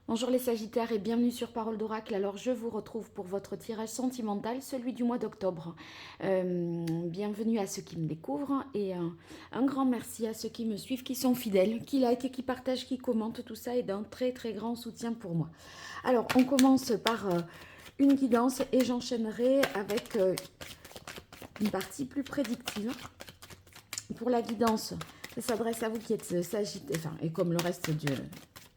Bonjour les Sagittaires et bienvenue sur Parole d'Oracle. Alors je vous retrouve pour votre tirage sentimental, celui du mois d'octobre. Bienvenue à ceux qui me découvrent et un grand merci à ceux qui me suivent, qui sont fidèles, qui likent, qui partagent, qui commentent. Tout ça est d'un très très grand soutien pour moi. Alors on commence par une guidance et j'enchaînerai avec une partie plus prédictive. Pour la guidance, ça s'adresse à vous qui êtes Sagittaire, enfin, et comme le reste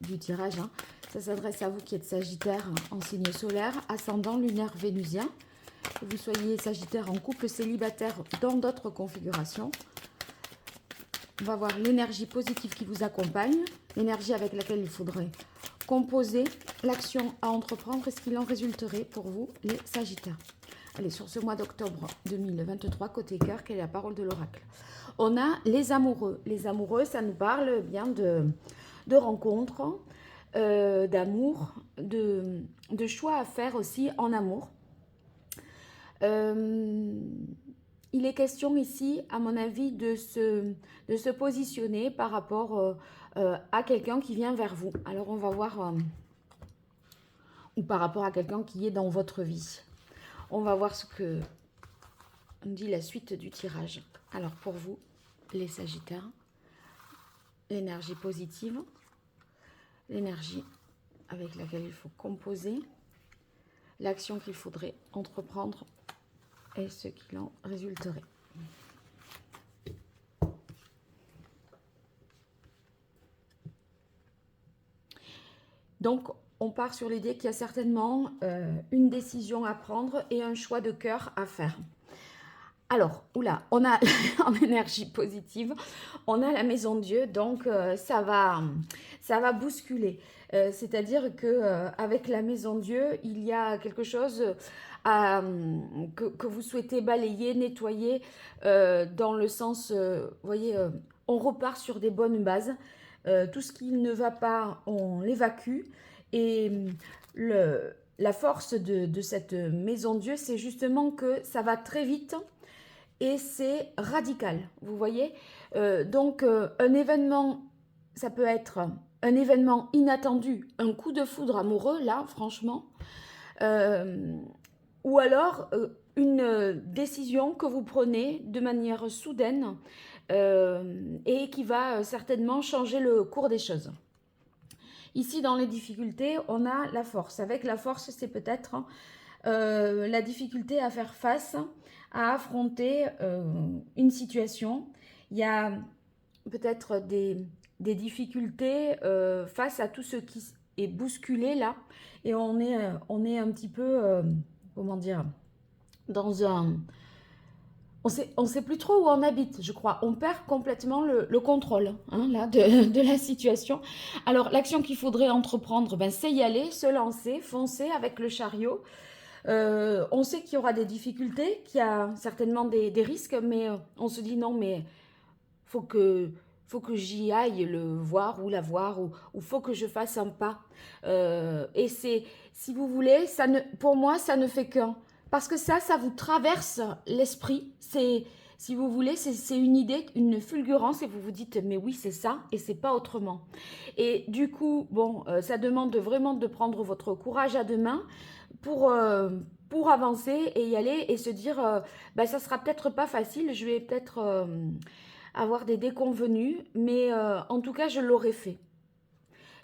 du tirage, hein, ça s'adresse à vous qui êtes Sagittaire en signe solaire, ascendant lunaire vénusien. Que vous soyez Sagittaire en couple, célibataire dans d'autres configurations. On va voir l'énergie positive qui vous accompagne, l'énergie avec laquelle il faudrait composer l'action à entreprendre et ce qu'il en résulterait pour vous, les Sagittaires. Allez, sur ce mois d'octobre 2023, côté cœur, quelle est la parole de l'oracle? On a les amoureux. Les amoureux, ça nous parle bien de rencontres, d'amour, de choix à faire aussi en amour. Il est question ici, à mon avis, de se positionner par rapport à quelqu'un qui vient vers vous. Alors, on va voir, ou par rapport à quelqu'un qui est dans votre vie. On va voir ce que dit la suite du tirage. Alors, pour vous, les Sagittaires, l'énergie positive, l'énergie avec laquelle il faut composer, l'action qu'il faudrait entreprendre et ce qu'il en résulterait. Donc, on part sur l'idée qu'il y a certainement une décision à prendre et un choix de cœur à faire. Alors, oula, on a en énergie positive, on a la maison Dieu, donc ça va bousculer. C'est-à-dire que avec la maison Dieu, il y a quelque chose que vous souhaitez balayer, nettoyer, dans le sens, vous voyez, on repart sur des bonnes bases. Tout ce qui ne va pas, on l'évacue. Et la force de cette maison Dieu, c'est justement que ça va très vite. Et c'est radical, vous voyez. Donc, un événement, ça peut être un événement inattendu, un coup de foudre amoureux, là, franchement. Ou alors, une décision que vous prenez de manière soudaine et qui va certainement changer le cours des choses. Ici, dans les difficultés, on a la force. Avec la force, c'est peut-être la difficulté à faire face, à affronter une situation. Il y a peut-être des difficultés face à tout ce qui est bousculé là. Et on est un petit peu, comment dire, dans un... On sait plus trop où on habite, je crois. On perd complètement le contrôle hein, là, de la situation. Alors, l'action qu'il faudrait entreprendre, ben, c'est y aller, se lancer, foncer avec le chariot. On sait qu'il y aura des difficultés, qu'il y a certainement des risques, mais on se dit non, mais faut que j'y aille le voir ou la voir, ou faut que je fasse un pas. Et c'est, si vous voulez, pour moi, ça ne fait qu'un. Parce que ça vous traverse l'esprit. C'est, si vous voulez, c'est une idée, une fulgurance, et vous vous dites, mais oui, c'est ça, et c'est pas autrement. Et du coup, bon, ça demande vraiment de prendre votre courage à deux mains pour avancer et y aller et se dire, bah, ça sera peut-être pas facile, je vais peut-être avoir des déconvenus, mais en tout cas, je l'aurai fait.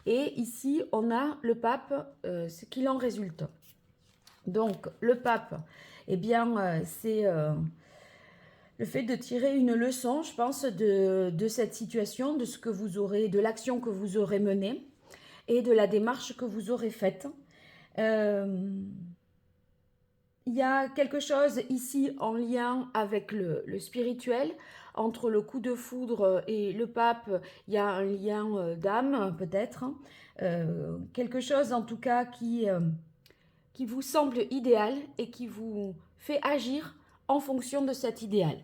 Et ici, on a le pape, ce qu'il en résulte. Donc, le pape, eh bien, c'est le fait de tirer une leçon, je pense, de cette situation, de ce que vous aurez, de l'action que vous aurez menée et de la démarche que vous aurez faite. Il y a quelque chose ici en lien avec le spirituel. Entre le coup de foudre et le pape, il y a un lien d'âme, peut-être. Quelque chose, en tout cas, qui vous semble idéal et qui vous fait agir en fonction de cet idéal.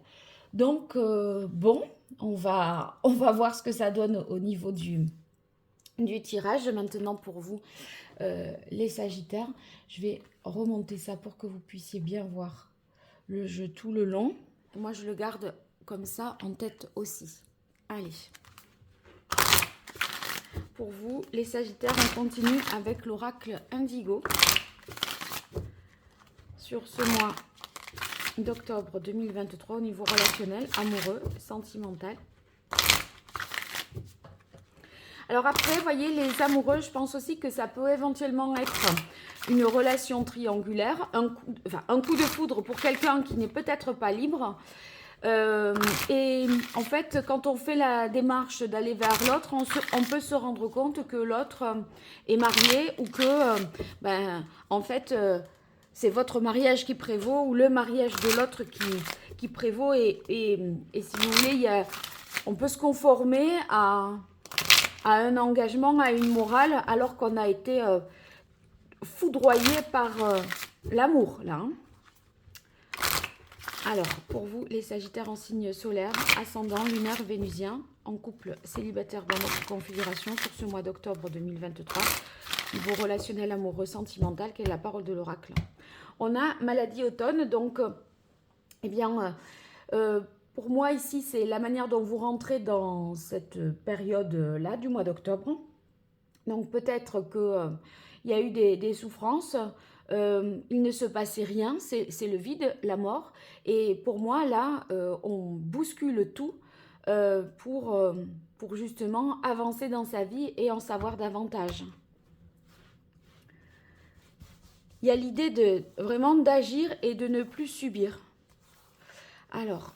Donc, bon, on va voir ce que ça donne au niveau du tirage. Maintenant, pour vous, les Sagittaires, je vais remonter ça pour que vous puissiez bien voir le jeu tout le long. Moi, je le garde comme ça en tête aussi. Allez. Pour vous, les Sagittaires, on continue avec l'oracle Indigo. Sur ce mois d'octobre 2023 au niveau relationnel, amoureux, sentimental. Alors après, vous voyez, les amoureux, je pense aussi que ça peut éventuellement être une relation triangulaire, un coup de foudre pour quelqu'un qui n'est peut-être pas libre. Et en fait, quand on fait la démarche d'aller vers l'autre, on peut se rendre compte que l'autre est marié ou que, en fait, c'est votre mariage qui prévaut ou le mariage de l'autre qui prévaut. Et si vous voulez, on peut se conformer à un engagement, à une morale, alors qu'on a été foudroyé par l'amour, là. Hein. Alors, pour vous, les Sagittaires en signe solaire, ascendant, lunaire, vénusien, en couple célibataire dans notre configuration sur ce mois d'octobre 2023, niveau relationnel, amoureux, sentimental, quelle est la parole de l'oracle. On a maladie automne, donc, eh bien, pour moi ici, c'est la manière dont vous rentrez dans cette période-là du mois d'octobre. Donc, peut-être qu'il y a eu des souffrances. Il ne se passait rien, c'est le vide, la mort. Et pour moi, là, on bouscule tout pour justement avancer dans sa vie et en savoir davantage. Il y a l'idée de vraiment d'agir et de ne plus subir. Alors,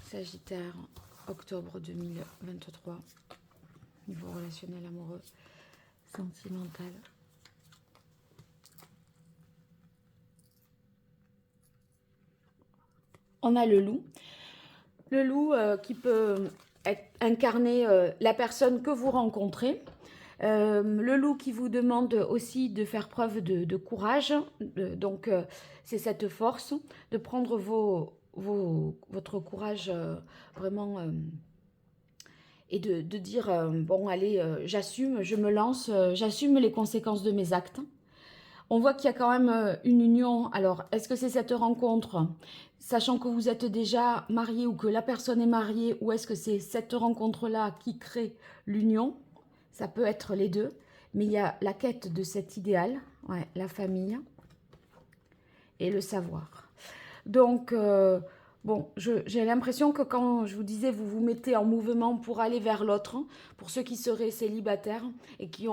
Sagittaire, octobre 2023, niveau relationnel, amoureux, sentimental. On a le loup. Le loup qui peut incarner la personne que vous rencontrez. Le loup qui vous demande aussi de faire preuve de courage. Donc, c'est cette force de prendre votre courage vraiment et de dire bon, allez, j'assume, je me lance, j'assume les conséquences de mes actes. On voit qu'il y a quand même une union. Alors, est-ce que c'est cette rencontre, sachant que vous êtes déjà marié ou que la personne est mariée, ou est-ce que c'est cette rencontre-là qui crée l'union? Ça peut être les deux. Mais il y a la quête de cet idéal, ouais, la famille et le savoir. Donc, bon, j'ai l'impression que quand je vous disais, vous vous mettez en mouvement pour aller vers l'autre, pour ceux qui seraient célibataires et qui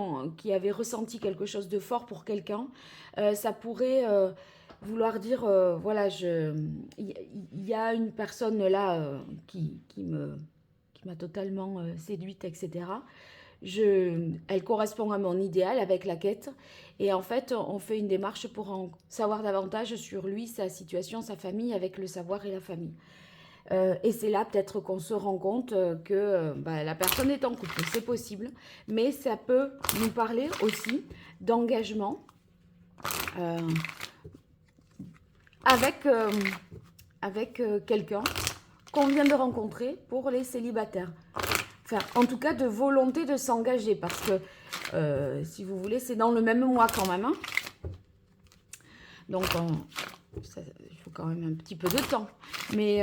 avaient ressenti quelque chose de fort pour quelqu'un, ça pourrait vouloir dire, voilà, il y a une personne là qui m'a totalement séduite, etc. Elle correspond à mon idéal avec la quête. Et en fait, on fait une démarche pour en savoir davantage sur lui, sa situation, sa famille, avec le savoir et la famille. Et c'est là peut-être qu'on se rend compte que la personne est en couple, c'est possible. Mais ça peut nous parler aussi d'engagement avec quelqu'un qu'on vient de rencontrer pour les célibataires. Enfin, en tout cas, de volonté de s'engager, parce que, si vous voulez, c'est dans le même mois quand même. Hein. Donc, il faut quand même un petit peu de temps. Mais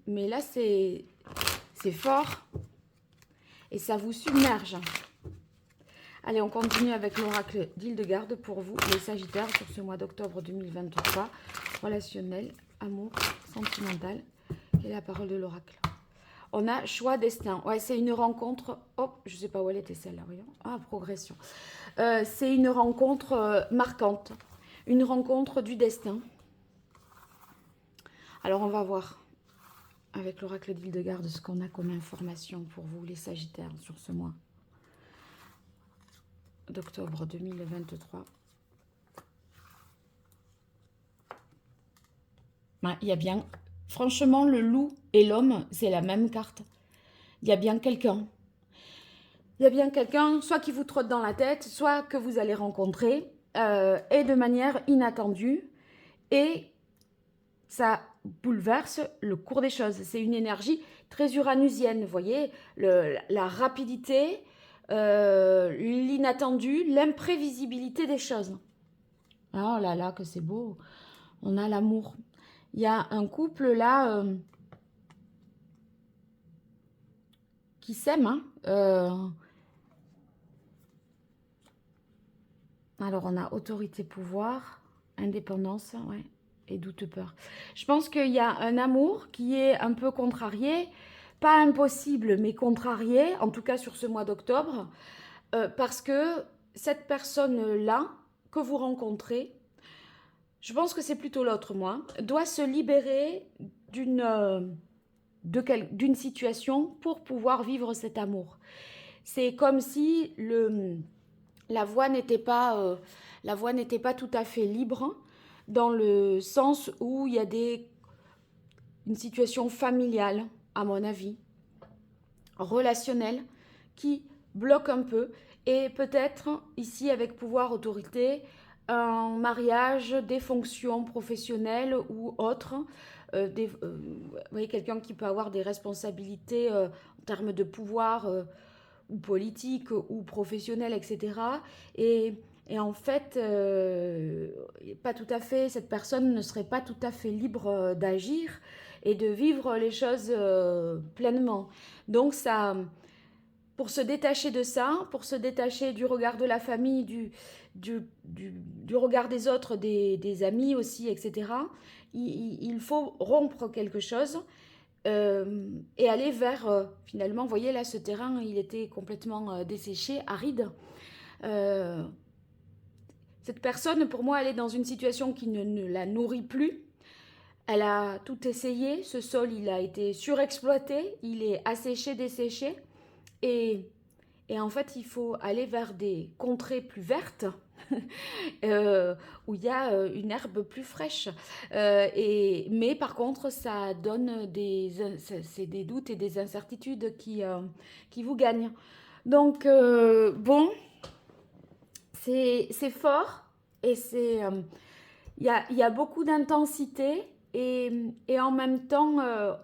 là, c'est fort. Et ça vous submerge. Allez, on continue avec l'oracle d'Hildegarde pour vous, les Sagittaires, sur ce mois d'octobre 2023. Relationnel, amour, sentimental. Et la parole de l'oracle. On a choix, destin. Ouais, c'est une rencontre. Oh, je ne sais pas où elle était celle-là, voyons. Ah, progression. C'est une rencontre marquante. Une rencontre du destin. Alors, on va voir avec l'oracle d'Hildegarde ce qu'on a comme information pour vous, les Sagittaires, sur ce mois d'octobre 2023. Il y a bien... Franchement, le loup et l'homme, c'est la même carte. Il y a bien quelqu'un. Il y a bien quelqu'un, soit qui vous trotte dans la tête, soit que vous allez rencontrer, et de manière inattendue. Et ça bouleverse le cours des choses. C'est une énergie très uranusienne, vous voyez, la rapidité, l'inattendu, l'imprévisibilité des choses. Oh là là, que c'est beau. On a l'amour. Il y a un couple là qui s'aime. Hein. Alors, on a autorité, pouvoir, indépendance, ouais, et doute, peur. Je pense qu'il y a un amour qui est un peu contrarié, pas impossible, mais contrarié, en tout cas sur ce mois d'octobre, parce que cette personne-là que vous rencontrez, je pense que c'est plutôt l'autre, moi, doit se libérer d'une situation pour pouvoir vivre cet amour. C'est comme si la voie n'était pas tout à fait libre, dans le sens où il y a une situation familiale, à mon avis, relationnelle, qui bloque un peu. Et peut-être, ici, avec pouvoir, autorité, un mariage, des fonctions professionnelles ou autres. Vous voyez, quelqu'un qui peut avoir des responsabilités en termes de pouvoir ou politique ou professionnelle, etc. Et, et en fait, pas tout à fait, cette personne ne serait pas tout à fait libre d'agir et de vivre les choses pleinement. Donc ça, pour se détacher de ça, pour se détacher du regard de la famille, du regard des autres, des amis aussi, etc., il faut rompre quelque chose et aller vers, finalement, vous voyez là, ce terrain, il était complètement desséché, aride. Euh, cette personne, pour moi, elle est dans une situation qui ne la nourrit plus. Elle a tout essayé, ce sol, il a été surexploité, il est asséché, desséché. Et, et en fait, il faut aller vers des contrées plus vertes, où il y a une herbe plus fraîche. Mais par contre, ça donne c'est des doutes et des incertitudes qui vous gagnent. Donc, bon, c'est fort et il y a beaucoup d'intensité et en même temps,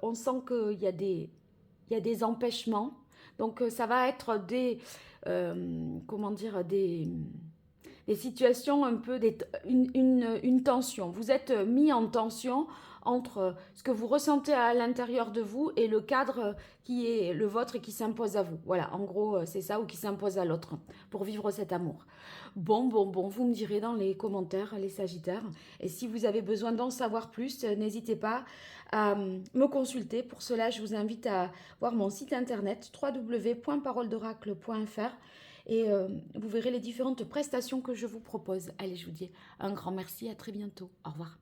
on sent il y a des empêchements. Donc, ça va être comment dire, des situations un peu, une tension. Vous êtes mis en tension entre ce que vous ressentez à l'intérieur de vous et le cadre qui est le vôtre et qui s'impose à vous. Voilà, en gros, c'est ça, ou qui s'impose à l'autre pour vivre cet amour. Bon, vous me direz dans les commentaires, les Sagittaires. Et si vous avez besoin d'en savoir plus, n'hésitez pas à me consulter. Pour cela, je vous invite à voir mon site internet www.paroledoracle.fr et vous verrez les différentes prestations que je vous propose. Allez, je vous dis un grand merci, à très bientôt. Au revoir.